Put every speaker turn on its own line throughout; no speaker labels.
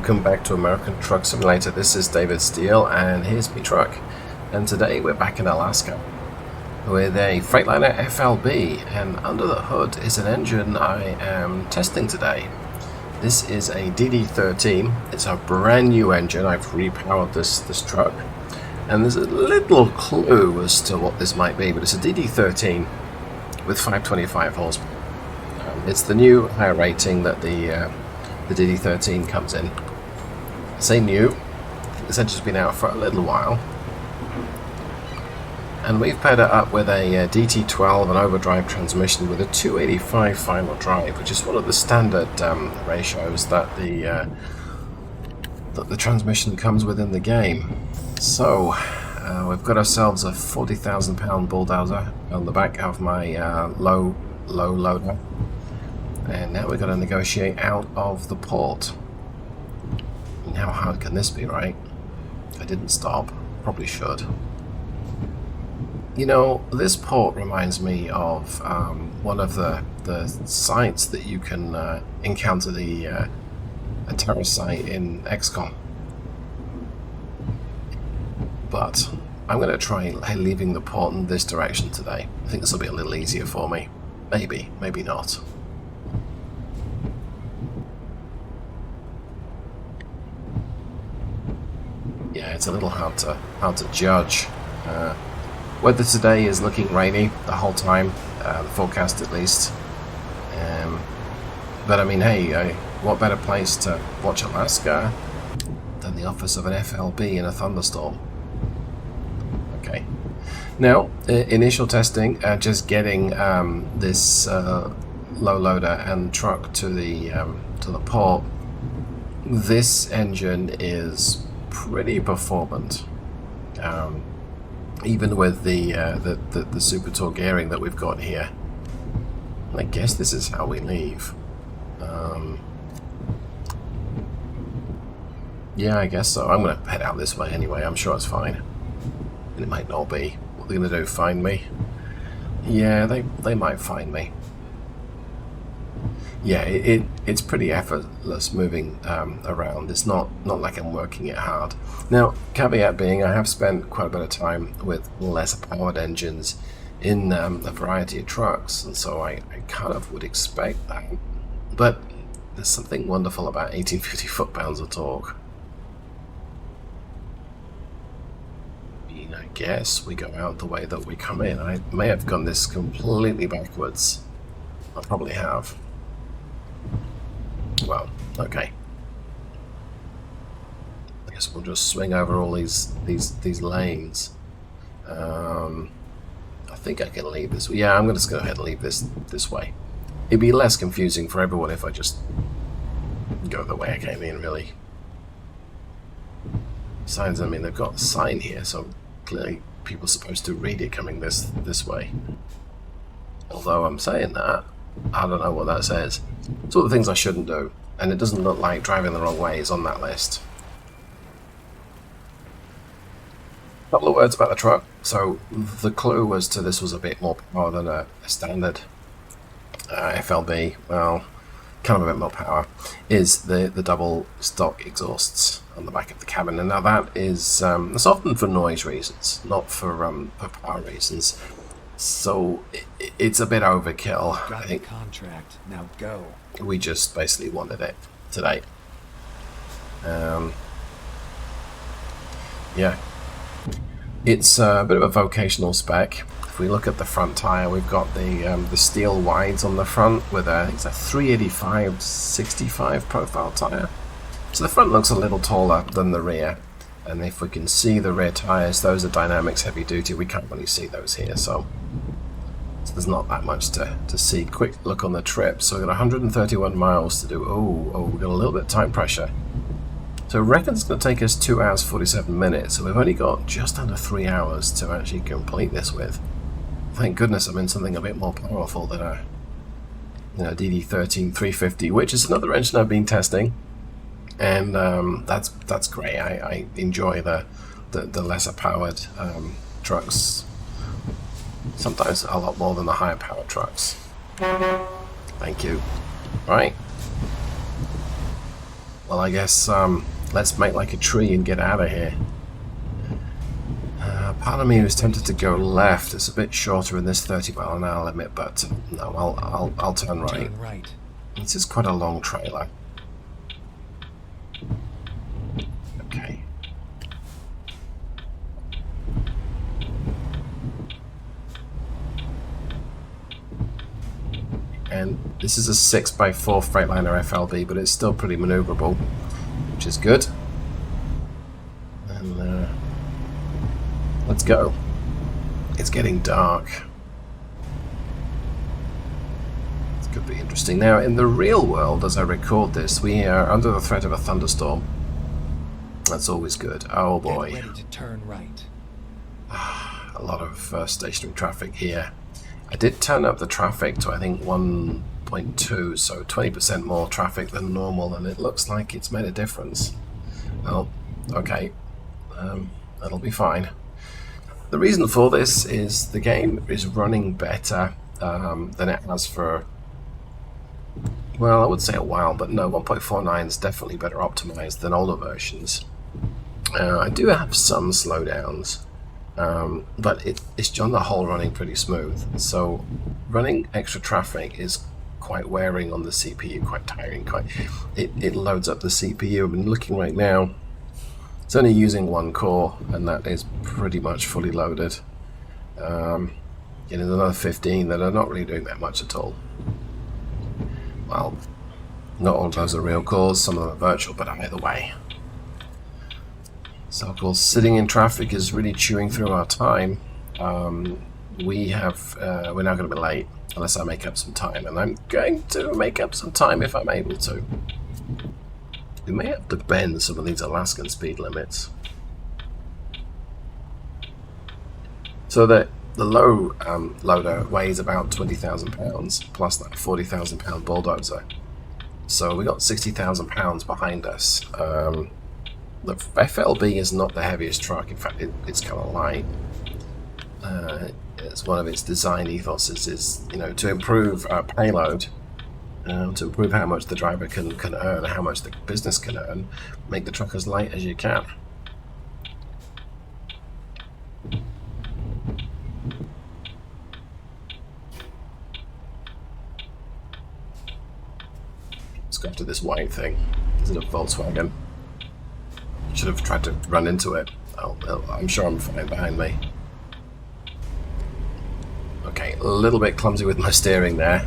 welcome back to American Truck Simulator. This is David Steele and here's my truck. And today we're back in Alaska with a Freightliner FLB, and under the hood is an engine I am testing today. This is a DD13. It's a brand new engine. I've repowered this truck, and there's a little clue as to what this might be, but it's a DD13 with 525 horsepower. It's the new higher rating that the DD13 comes in. I say new, this engine's been out for a little while, and we've paired it up with a DT12 and overdrive transmission with a 285 final drive, which is one of the standard ratios that the transmission comes with in the game. So we've got ourselves a 40,000 pound bulldozer on the back of my low loader. And now we've got to negotiate out of the port. How hard can this be, right? I didn't stop. Probably should. You know, this port reminds me of one of the sites that you can encounter a terrorist site in XCOM. But I'm going to try leaving the port in this direction today. I think this will be a little easier for me. Maybe, maybe not. Yeah, it's a little hard to judge. Weather today is looking rainy the whole time, the forecast at least. But I mean, hey, what better place to watch Alaska than the office of an FLB in a thunderstorm? Okay. Now, initial testing, just getting this low loader and truck to the port. This engine is pretty performant, even with the super tour gearing that we've got here. I guess this is how we leave. Yeah, I guess so. I'm going to head out this way anyway. I'm sure it's fine. And it might not be. What are they going to do? Find me? Yeah, they might find me. Yeah, it's pretty effortless moving around. It's not like I'm working it hard. Now, caveat being, I have spent quite a bit of time with lesser powered engines in a variety of trucks, and so I kind of would expect that. But there's something wonderful about 1850 foot-pounds of torque. I guess we go out the way that we come in. I may have gone this completely backwards. I probably have. Well, okay. I guess we'll just swing over all these lanes. I think I can leave this. Yeah, I'm just going to go ahead and leave this way. It'd be less confusing for everyone if I just go the way I came in, really. Signs, I mean, they've got a sign here, so clearly people are supposed to read it coming this way. Although I'm saying that, I don't know what that says. It's all the things I shouldn't do, and it doesn't look like driving the wrong way is on that list. A couple of words about the truck. So the clue as to this was a bit more power than a standard FLB, well, kind of a bit more power, is the double stock exhausts on the back of the cabin. And now that is it's often for noise reasons, not for power reasons. So it's a bit overkill.
Got the contract. Now go.
We just basically wanted it today. Yeah, it's a bit of a vocational spec. If we look at the front tire, we've got the steel wides on the front with it's a 385/65 profile tire. So the front looks a little taller than the rear. And if we can see the rear tires, those are Dynamics heavy duty. We can't really see those here, so there's not that much to see. Quick look on the trip. So we've got 131 miles to do. Oh, we've got a little bit of time pressure. So I reckon it's going to take us 2 hours 47 minutes. So we've only got just under 3 hours to actually complete this with. Thank goodness I'm in something a bit more powerful than a DD13 350, which is another engine I've been testing. And that's great. I enjoy the lesser powered trucks, sometimes a lot more than the higher powered trucks. Thank you. Right. Well, I guess let's make like a tree and get out of here. Part of me was tempted to go left. It's a bit shorter in this 30-mile-an-hour limit, but no, I'll turn right.
Turn right.
This is quite a long trailer. Okay. And this is a 6x4 Freightliner FLB, but it's still pretty maneuverable, which is good. And let's go. It's getting dark. This could be interesting. Now, in the real world, as I record this, we are under the threat of a thunderstorm. That's always good. Oh boy.
Get ready to turn right.
A lot of stationary traffic here. I did turn up the traffic to I think 1.2, so 20% more traffic than normal, and it looks like it's made a difference. Well, okay, that'll be fine. The reason for this is the game is running better than it has for, well, I would say a while, but no, 1.49 is definitely better optimized than older versions. I do have some slowdowns. But it's on the whole running pretty smooth. So running extra traffic is quite wearing on the CPU, quite tiring. It loads up the CPU. I'm looking right now. It's only using one core, and that is pretty much fully loaded. Getting another 15 that are not really doing that much at all. Well, not all of those are real cores. Some of them are virtual, but either way. So of course, sitting in traffic is really chewing through our time. We're now going to be late unless I make up some time, and I'm going to make up some time if I'm able to. We may have to bend some of these Alaskan speed limits. So that the low loader weighs about 20,000 pounds plus that 40,000 pound bulldozer. So we got 60,000 pounds behind us. The FLB is not the heaviest truck. In fact, it's kind of light. It's one of its design ethoses is, you know, to improve payload, to improve how much the driver can earn, how much the business can earn. Make the truck as light as you can. Let's go after this white thing. Is it a Volkswagen? Should have tried to run into it. Oh, I'm sure I'm fine behind me. Okay, a little bit clumsy with my steering there.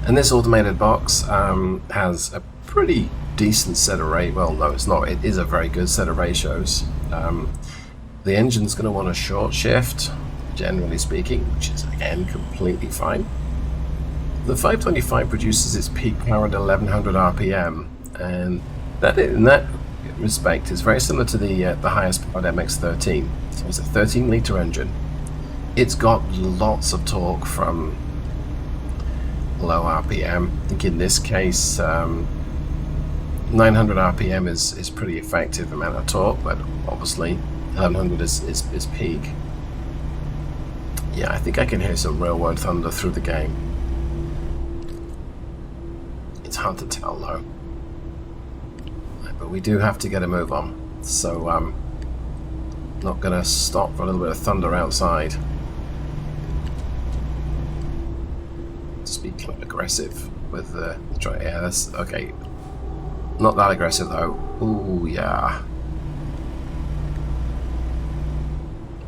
And this automated box has a pretty decent set of well, no, it's not. It is a very good set of ratios. The engine's going to want a short shift, generally speaking, which is again completely fine. The 525 produces its peak power at 1100 RPM, and in that respect is very similar to the highest powered MX-13. So it's a 13-litre engine. It's got lots of torque from low RPM. I think in this case 900 RPM is pretty effective amount of torque, but obviously 1100 is peak. Yeah, I think I can hear some railroad thunder through the game. It's hard to tell though. But we do have to get a move on, so I'm not going to stop for a little bit of thunder outside. Just be kind of aggressive with the try. Yeah, that's okay. Not that aggressive though. Ooh, yeah.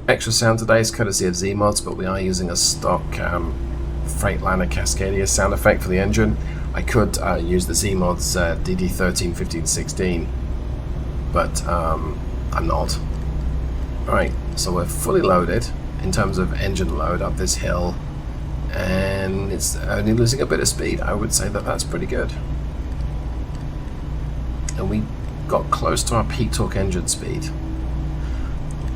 Extra sound today is courtesy of Z-Mods, but we are using a stock Freightliner Cascadia sound effect for the engine. I could use the Z-Mods DD13, 15, 16, but I'm not. Alright, so we're fully loaded in terms of engine load up this hill, and it's only losing a bit of speed. I would say that that's pretty good. And we got close to our peak torque engine speed.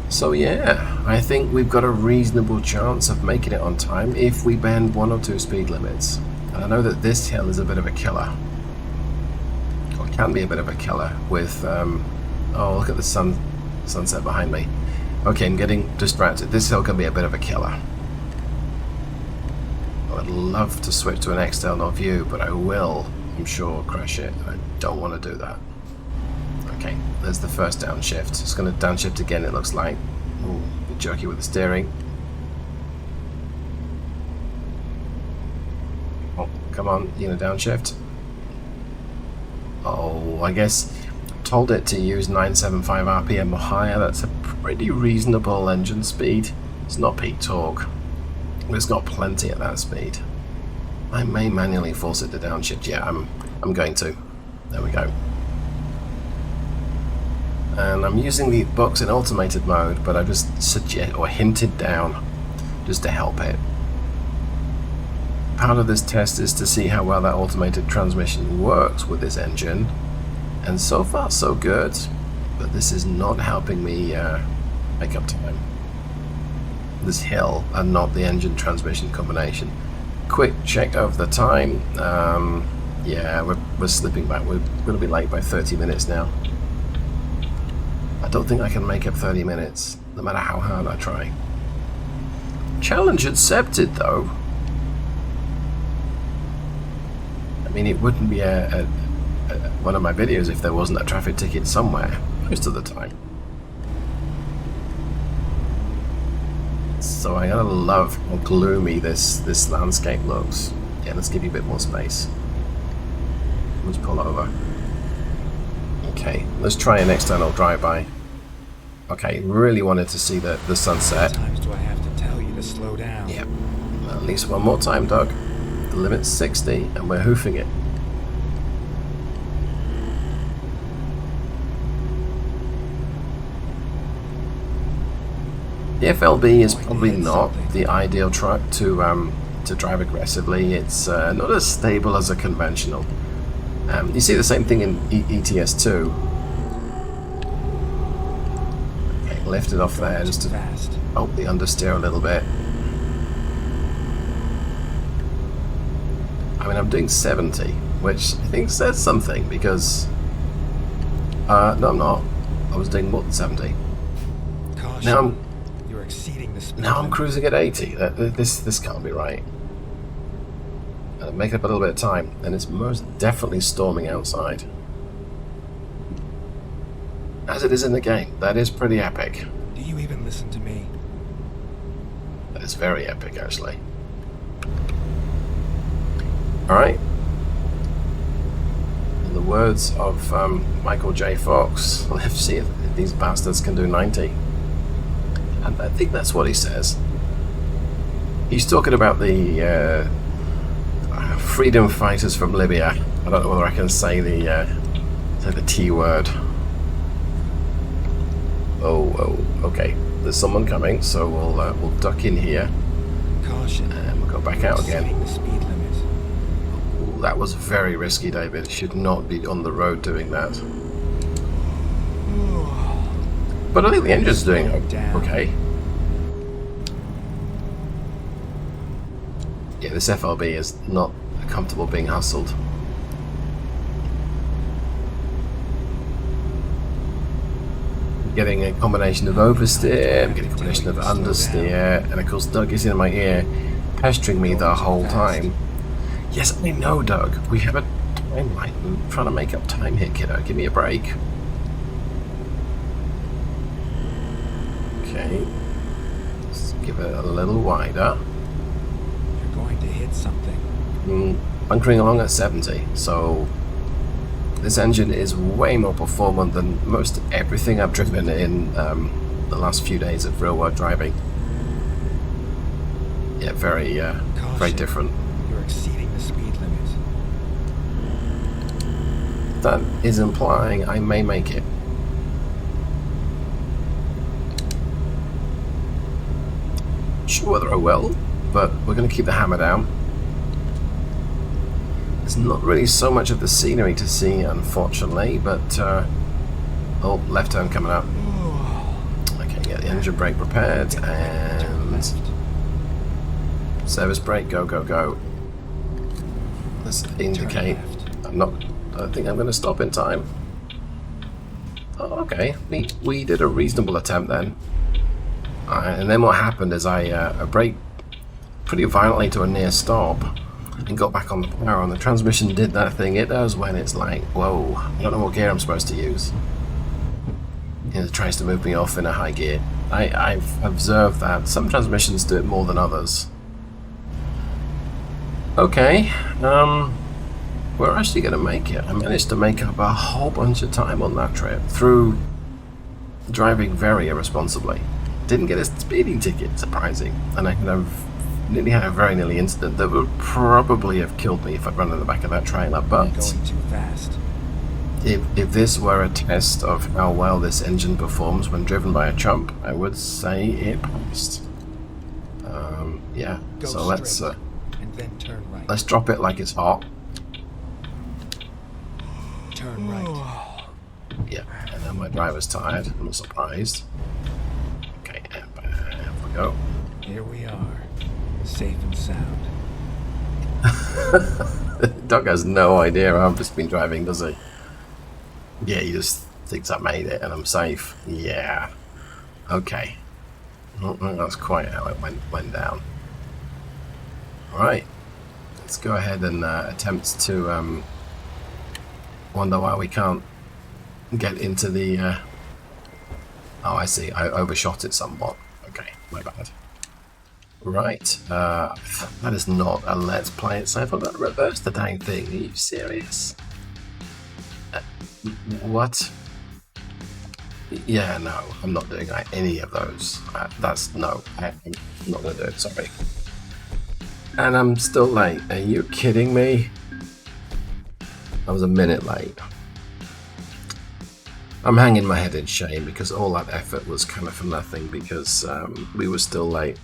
So yeah, I think we've got a reasonable chance of making it on time if we bend one or two speed limits. And I know that this hill is a bit of a killer, or can be a bit of a killer with, oh, look at the sunset behind me. Okay, I'm getting distracted. This hill can be a bit of a killer. I would love to switch to an external view, but I will I'm sure, crash it. I don't want to do that. Okay, there's the first downshift. It's going to downshift again, it looks like. Ooh, a bit jerky with the steering. Oh, come on, you know, downshift. Oh, I guess I told it to use 975 RPM or higher. That's a pretty reasonable engine speed. It's not peak torque, but it's got plenty at that speed. I may manually force it to downshift. Yeah, I'm going to. There we go. And I'm using the box in automated mode, but I just suggest or hinted down just to help it. Part of this test is to see how well that automated transmission works with this engine, and so far so good, but this is not helping me make up time. This hill and not the engine transmission combination. Quick check of the time. Yeah, we're slipping back. We're going to be late by 30 minutes now. I don't think I can make up 30 minutes, no matter how hard I try. Challenge accepted, though. I mean, it wouldn't be one of my videos if there wasn't a traffic ticket somewhere, most of the time. So I gotta love how gloomy this landscape looks. Yeah, let's give you a bit more space. Let's pull over. Okay, let's try an external drive-by. Okay, really wanted to see the sunset.
How many times do I have to tell you to slow down?
Yep, at least one more time, Doug. The limit's 60 and we're hoofing it. The FLB is probably not the ideal truck to drive aggressively. It's not as stable as a conventional. You see the same thing in ETS2. Okay, lift it off there just to help the understeer a little bit. I mean, I'm doing 70, which I think says something because... no, I'm not. I was doing more than 70.
Caution.
Now I'm cruising at 80. This can't be right. Make up a little bit of time, and it's most definitely storming outside. As it is in the game. That is pretty epic.
Do you even listen to me?
That is very epic, actually. Alright. In the words of Michael J. Fox, let's see if these bastards can do 90. And I think that's what he says. He's talking about the freedom fighters from Libya. I don't know whether I can say the T word. Oh, okay. There's someone coming, so we'll duck in here.
Caution.
And we'll go back out again.
The speed limit.
Ooh, that was very risky, David. Should not be on the road doing that. But I think the engine's doing okay. Yeah, this FLB is not comfortable being hustled. I'm getting a combination of oversteer, I'm getting a combination of understeer, and of course Doug is in my ear, pestering me the whole time. Yes, I know, Doug. We have a timeline. I'm trying to make up time here, kiddo. Give me a break. Okay, let's give it a little wider.
You're going to hit something.
Bunkering along at 70, so this engine is way more performant than most everything I've driven in the last few days of real-world driving. Yeah, very different.
You're exceeding the speed limit.
That is implying I may make it. Sure whether I will, but we're going to keep the hammer down. There's not really so much of the scenery to see, unfortunately, but oh, left turn coming up. Okay, get the engine brake prepared and service brake, go, go, go. Let's indicate. I don't think I'm going to stop in time. Oh, okay, we did a reasonable attempt then. And then what happened is I braked pretty violently to a near stop, and got back on the power, and the transmission did that thing it does when it's like, whoa, I don't know what gear I'm supposed to use. It tries to move me off in a high gear. I've observed that some transmissions do it more than others. Okay, we're actually going to make it. I managed to make up a whole bunch of time on that trip through driving very irresponsibly. Didn't get a speeding ticket, surprising, and I could have nearly had a very nearly incident that would probably have killed me if I'd run in the back of that trailer, but
Going too fast.
if this were a test of how well this engine performs when driven by a chump, I would say it passed. Yeah,
Go
so let's
straight, and then turn right.
let's drop it like it's hot.
Turn right.
Yeah, and then my driver's tired. I'm not surprised. Okay, and there we go.
Here we are, safe and sound.
Doug has no idea I've just been driving, does he? Yeah, he just thinks I made it and I'm safe. Yeah. Okay. I don't think that's quite how it went down. Alright. Let's go ahead and attempt to wonder why we can't get into the... Oh, I see. I overshot it somewhat. Okay, my bad. Right. That is not a let's play it safe. I've got to reverse the dang thing. Are you serious? What? Yeah, no, I'm not doing any of those. That's no, I'm not gonna do it, sorry. And I'm still late. Are you kidding me? I was a minute late. I'm hanging my head in shame because all that effort was kind of for nothing because we were still late.